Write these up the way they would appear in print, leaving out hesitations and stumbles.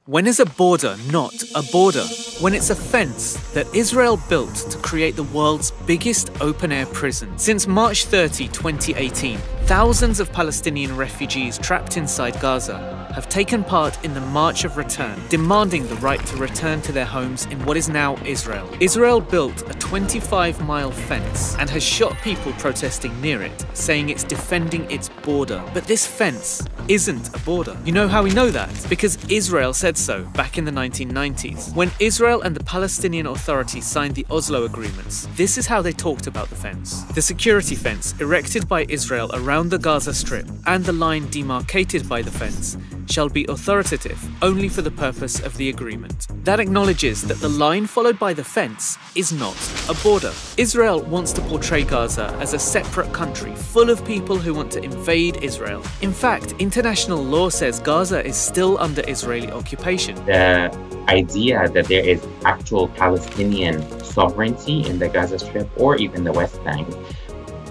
When is a border not a border? When it's a fence that Israel built to create the world's biggest open-air prison. Since March 30, 2018, thousands of Palestinian refugees trapped inside Gaza have taken part in the March of Return, demanding the right to return to their homes in what is now Israel. Israel built a 25-mile fence and has shot people protesting near it, saying it's defending its border. But this fence isn't a border. You know how we know that? Because Israel said so back in the 1990s. When Israel and the Palestinian Authority signed the Oslo agreements, this is how they talked about the fence. The security fence erected by Israel around the Gaza Strip and the line demarcated by the fence shall be authoritative only for the purpose of the agreement. That acknowledges that the line followed by the fence is not a border. Israel wants to portray Gaza as a separate country full of people who want to invade Israel. In fact, international law says Gaza is still under Israeli occupation. The idea that there is actual Palestinian sovereignty in the Gaza Strip or even the West Bank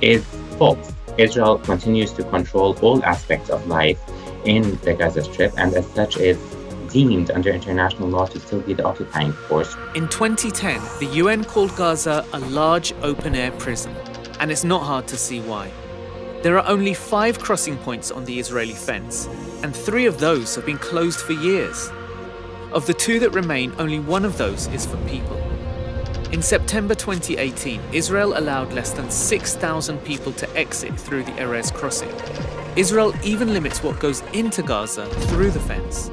is false. Israel continues to control all aspects of life in the Gaza Strip, and as such is deemed under international law to still be the occupying force. In 2010, the UN called Gaza a large open-air prison, and it's not hard to see why. There are only 5 crossing points on the Israeli fence, and 3 of those have been closed for years. Of the 2 that remain, only 1 of those is for people. In September 2018, Israel allowed less than 6,000 people to exit through the Erez crossing. Israel even limits what goes into Gaza through the fence.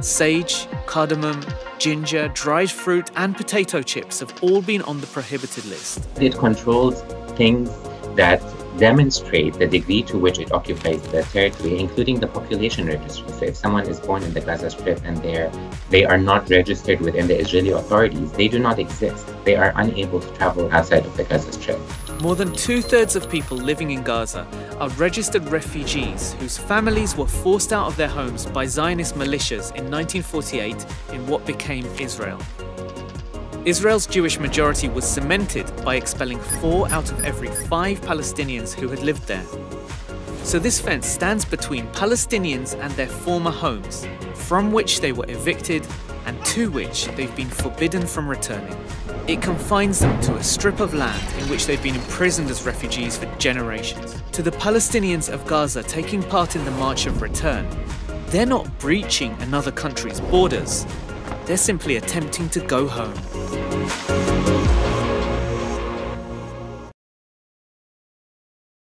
Sage, cardamom, ginger, dried fruit and potato chips have all been on the prohibited list. It controls things that demonstrate the degree to which it occupies the territory, including the population registry. So if someone is born in the Gaza Strip and they are not registered within the Israeli authorities, they do not exist. They are unable to travel outside of the Gaza Strip. More than 2/3 of people living in Gaza are registered refugees whose families were forced out of their homes by Zionist militias in 1948 in what became Israel. Israel's Jewish majority was cemented by expelling 4 out of every 5 Palestinians who had lived there. So this fence stands between Palestinians and their former homes, from which they were evicted and to which they've been forbidden from returning. It confines them to a strip of land in which they've been imprisoned as refugees for generations. To the Palestinians of Gaza taking part in the March of Return, they're not breaching another country's borders. They're simply attempting to go home.